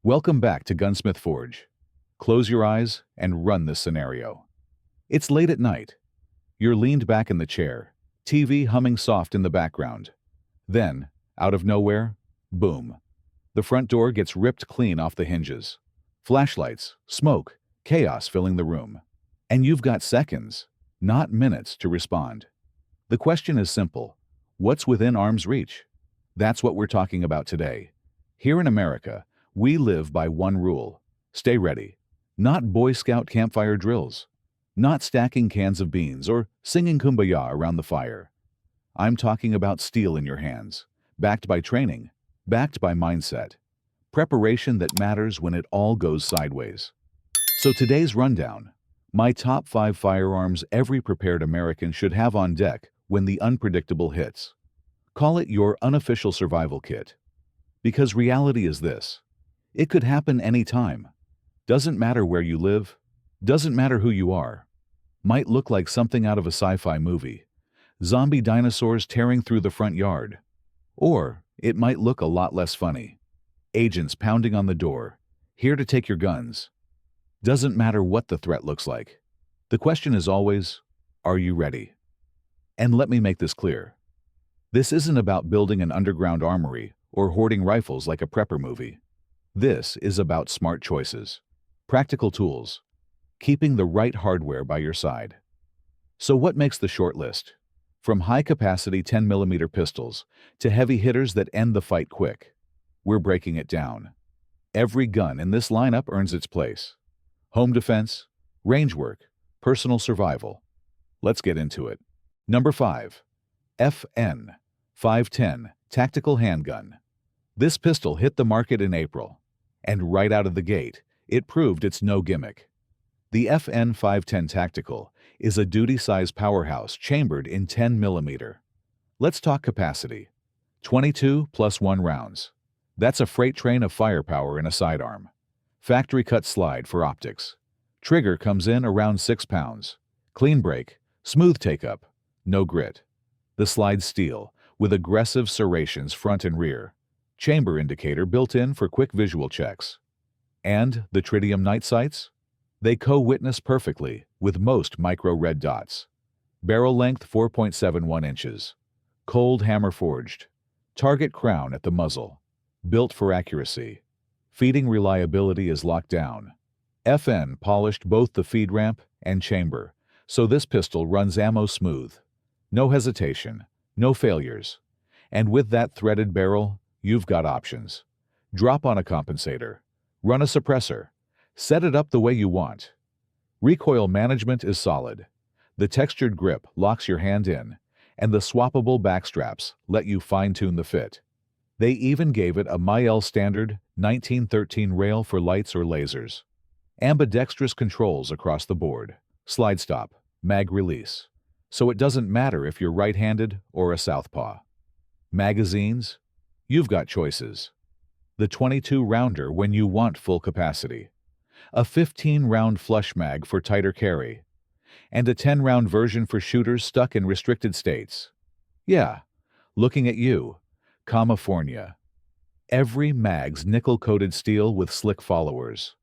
Welcome back to Gunsmith Forge. Close your eyes and run this scenario. It's late at night. You're leaned back in the chair, TV humming soft in the background. Then, out of nowhere, boom. The front door gets ripped clean off the hinges. Flashlights, smoke, chaos filling the room. And you've got seconds, not minutes, to respond. The question is simple. What's within arm's reach? That's what we're talking about today. Here in America, we live by one rule. Stay ready. Not Boy Scout campfire drills. Not stacking cans of beans or singing Kumbaya around the fire. I'm talking about steel in your hands, backed by training, backed by mindset. Preparation that matters when it all goes sideways. So today's rundown. My top 5 firearms every prepared American should have on deck when the unpredictable hits. Call it your unofficial survival kit. Because reality is this. It could happen anytime. Doesn't matter where you live. Doesn't matter who you are. Might look like something out of a sci-fi movie. Zombie dinosaurs tearing through the front yard. Or it might look a lot less funny. Agents pounding on the door, here to take your guns. Doesn't matter what the threat looks like. The question is always, are you ready? And let me make this clear. This isn't about building an underground armory or hoarding rifles like a prepper movie. This is about smart choices, practical tools, keeping the right hardware by your side. So what makes the short list? From high-capacity 10mm pistols to heavy hitters that end the fight quick, we're breaking it down. Every gun in this lineup earns its place. Home defense, range work, personal survival. Let's get into it. Number 5. FN 510 Tactical Handgun. This pistol hit the market in April, and right out of the gate, it proved it's no gimmick. The FN 510 Tactical is a duty-size powerhouse chambered in 10mm. Let's talk capacity. 22 plus 1 rounds. That's a freight train of firepower in a sidearm. Factory-cut slide for optics. Trigger comes in around 6 pounds. Clean break, smooth take-up, no grit. The slide steel, with aggressive serrations front and rear. Chamber indicator built in for quick visual checks. And the tritium night sights? They co-witness perfectly with most micro red dots. Barrel length 4.71 inches. Cold hammer forged. Target crown at the muzzle. Built for accuracy. Feeding reliability is locked down. FN polished both the feed ramp and chamber, so this pistol runs ammo smooth. No hesitation, no failures. And with that threaded barrel, you've got options. Drop on a compensator. Run a suppressor. Set it up the way you want. Recoil management is solid. The textured grip locks your hand in, and the swappable backstraps let you fine-tune the fit. They even gave it a MyL standard 1913 rail for lights or lasers. Ambidextrous controls across the board. Slide stop, mag release. So it doesn't matter if you're right-handed or a southpaw. Magazines? You've got choices. The 22-rounder when you want full capacity. A 15-round flush mag for tighter carry. And a 10-round version for shooters stuck in restricted states. Yeah, looking at you. California. Every mag's nickel-coated steel with slick followers.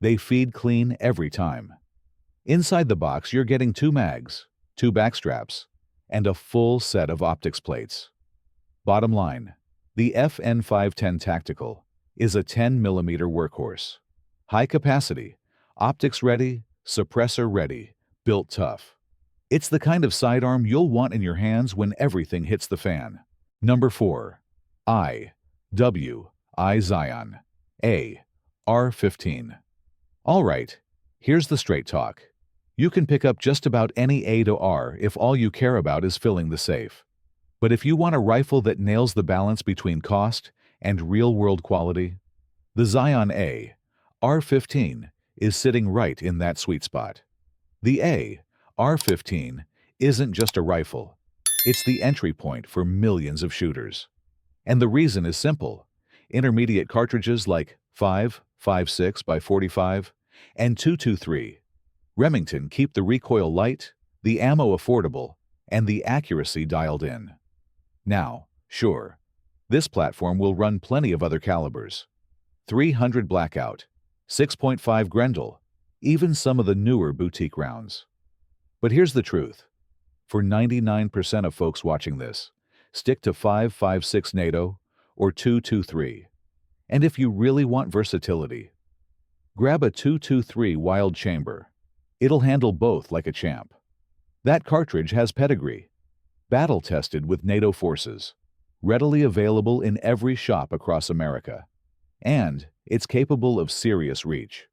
They feed clean every time. Inside the box, you're getting 2 mags, 2 backstraps, and a full set of optics plates. Bottom line, the FN 510 Tactical is a 10mm workhorse. High capacity, optics ready, suppressor ready, built tough. It's the kind of sidearm you'll want in your hands when everything hits the fan. Number 4. Zion A R15. All right, here's the straight talk. You can pick up just about any A to R if all you care about is filling the safe. But if you want a rifle that nails the balance between cost and real-world quality, the Zion A R15 is sitting right in that sweet spot. The A R15 isn't just a rifle. It's the entry point for millions of shooters. And the reason is simple. Intermediate cartridges like 5.56 by 45 and 223 Remington keep the recoil light, the ammo affordable, and the accuracy dialed in. Now, sure, this platform will run plenty of other calibers. .300 Blackout, 6.5 Grendel, even some of the newer boutique rounds. But here's the truth. For 99% of folks watching this, stick to 5.56 NATO or 2.23. And if you really want versatility, grab a 2.23 Wild Chamber. It'll handle both like a champ. That cartridge has pedigree, battle-tested with NATO forces, readily available in every shop across America. And it's capable of serious reach.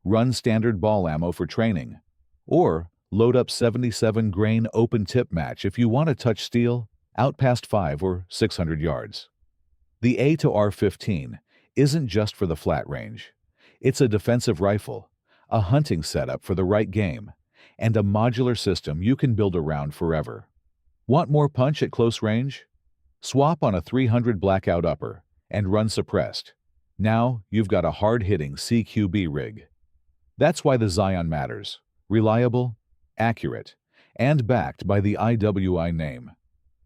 Run standard ball ammo for training, or load up 77-grain open-tip match if you want to touch steel out past 500 or 600 yards. The A to R15 isn't just for the flat range. It's a defensive rifle, a hunting setup for the right game, and a modular system you can build around forever. Want more punch at close range? Swap on a 300 Blackout upper and run suppressed. Now you've got a hard-hitting CQB rig. That's why the Zion matters. Reliable, accurate, and backed by the IWI name.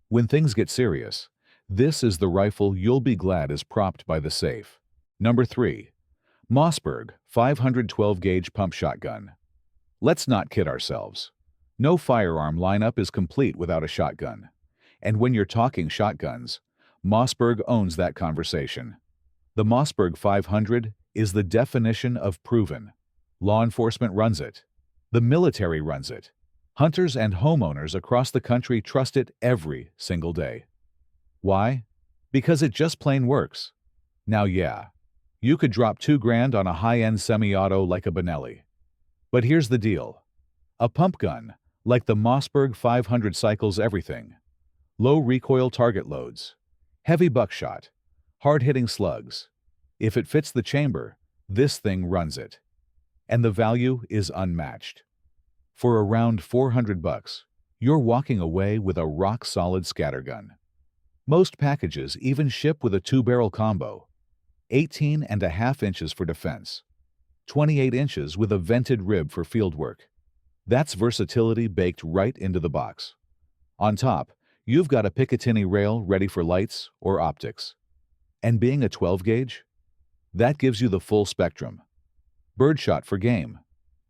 When things get serious, this is the rifle you'll be glad is propped by the safe. Number 3. Mossberg 512 gauge pump shotgun. Let's not kid ourselves. No firearm lineup is complete without a shotgun. And when you're talking shotguns, Mossberg owns that conversation. The Mossberg 500 is the definition of proven. Law enforcement runs it. The military runs it. Hunters and homeowners across the country trust it every single day. Why? Because it just plain works. Now yeah, you could drop $2,000 on a high-end semi-auto like a Benelli. But here's the deal. A pump gun, like the Mossberg 500, cycles everything. Low recoil target loads, heavy buckshot, hard-hitting slugs. If it fits the chamber, this thing runs it. And the value is unmatched. For around $400, you're walking away with a rock-solid scattergun. Most packages even ship with a 2-barrel combo. 18.5 inches for defense. 28 inches with a vented rib for fieldwork. That's versatility baked right into the box. On top, you've got a Picatinny rail ready for lights or optics. And being a 12-gauge? That gives you the full spectrum. Birdshot for game,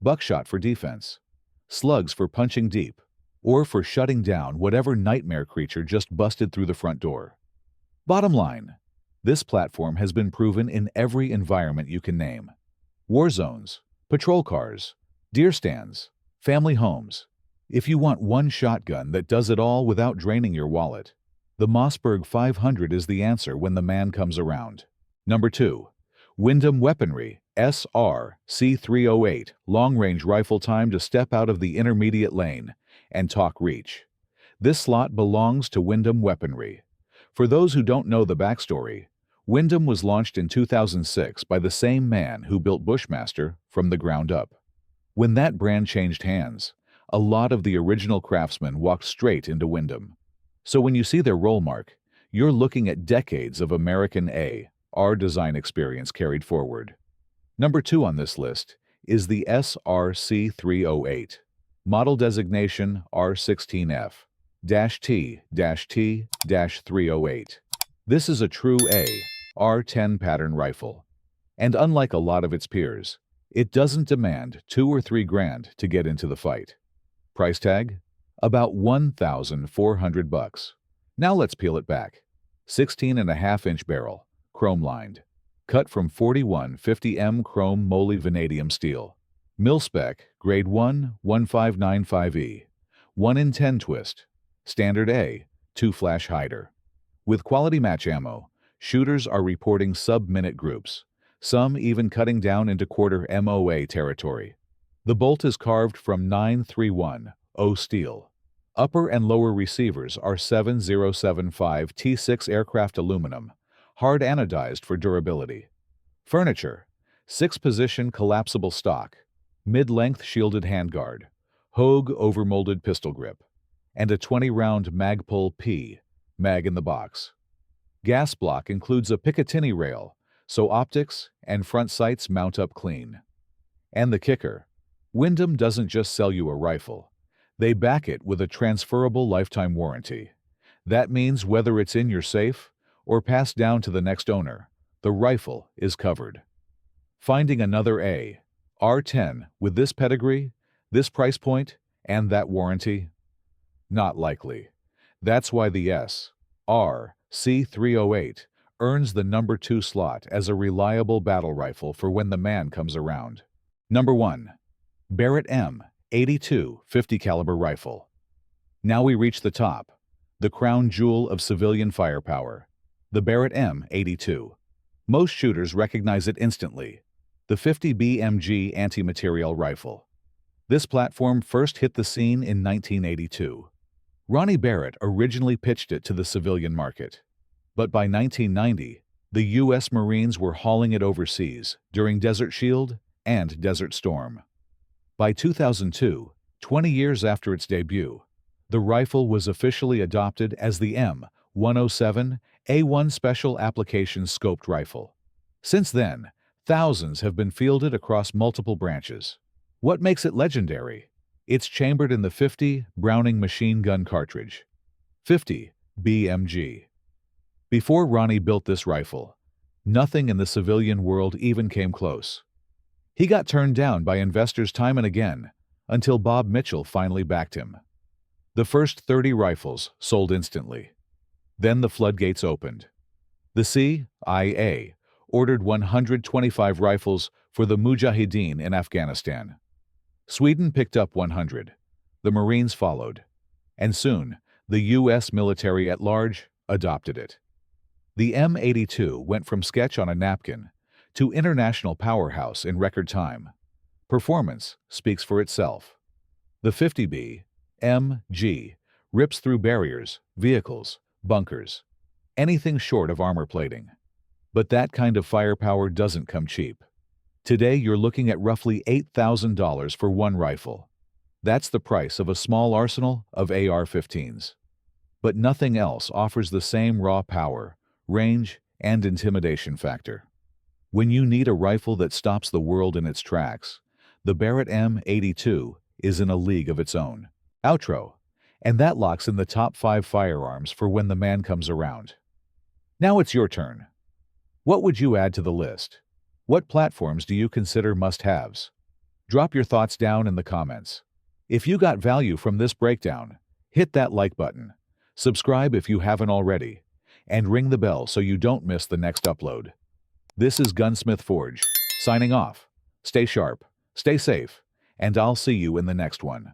buckshot for defense, slugs for punching deep, or for shutting down whatever nightmare creature just busted through the front door. Bottom line, this platform has been proven in every environment you can name. War zones, patrol cars, deer stands, family homes. If you want one shotgun that does it all without draining your wallet, the Mossberg 500 is the answer when the man comes around. Number 2. Wyndham Weaponry SR-C308 long-range rifle. Time to step out of the intermediate lane and talk reach. This slot belongs to Wyndham Weaponry. For those who don't know the backstory, Wyndham was launched in 2006 by the same man who built Bushmaster from the ground up. When that brand changed hands, a lot of the original craftsmen walked straight into Wyndham. So when you see their roll mark, you're looking at decades of American AR design experience carried forward. Number 2 on this list is the SR-C308. Model designation R16F-T-T-308. This is a true AR-10 pattern rifle. And unlike a lot of its peers, it doesn't demand $2 or $3,000 to get into the fight. Price tag? About $1,400. Now let's peel it back. 16.5-inch barrel, chrome-lined. Cut from 4150M chrome moly vanadium steel. Mil-spec, grade 1, 1595E. 1 in 10 twist. Standard A, 2 flash hider. With quality match ammo, shooters are reporting sub-minute groups, some even cutting down into quarter MOA territory. The bolt is carved from 931 O steel. Upper and lower receivers are 7075 T6 aircraft aluminum, hard anodized for durability. Furniture: 6-position collapsible stock, mid-length shielded handguard, Hogue overmolded pistol grip, and a 20-round Magpul P mag in the box. Gas block includes a Picatinny rail, so optics and front sights mount up clean. And the kicker: Wyndham doesn't just sell you a rifle. They back it with a transferable lifetime warranty. That means whether it's in your safe or passed down to the next owner, the rifle is covered. Finding another AR-10 with this pedigree, this price point, and that warranty? Not likely. That's why the SRC-308 earns the number 2 slot as a reliable battle rifle for when the man comes around. Number 1. Barrett M82 50 caliber rifle. Now we reach the top, the crown jewel of civilian firepower, the Barrett M82. Most shooters recognize it instantly, the 50 BMG anti-materiel rifle. This platform first hit the scene in 1982. Ronnie Barrett originally pitched it to the civilian market. But by 1990, the U.S. Marines were hauling it overseas during Desert Shield and Desert Storm. By 2002, 20 years after its debut, the rifle was officially adopted as the M107A1 Special Application Scoped Rifle. Since then, thousands have been fielded across multiple branches. What makes it legendary? It's chambered in the 50 Browning machine gun cartridge. 50 BMG. Before Ronnie built this rifle, nothing in the civilian world even came close. He got turned down by investors time and again, until Bob Mitchell finally backed him. The first 30 rifles sold instantly. Then the floodgates opened. The CIA ordered 125 rifles for the Mujahideen in Afghanistan. Sweden picked up 100. The Marines followed. And soon, the U.S. military at large adopted it. The M82 went from sketch on a napkin to international powerhouse in record time. Performance speaks for itself. The 50 BMG rips through barriers, vehicles, bunkers, anything short of armor plating. But that kind of firepower doesn't come cheap. Today you're looking at roughly $8,000 for one rifle. That's the price of a small arsenal of AR-15s. But nothing else offers the same raw power, range, and intimidation factor. When you need a rifle that stops the world in its tracks, the Barrett M82 is in a league of its own. Outro. And that locks in the top 5 firearms for when the man comes around. Now it's your turn. What would you add to the list? What platforms do you consider must-haves? Drop your thoughts down in the comments. If you got value from this breakdown, hit that like button, subscribe if you haven't already, and ring the bell so you don't miss the next upload. This is Gunsmith Forge, signing off. Stay sharp, stay safe, and I'll see you in the next one.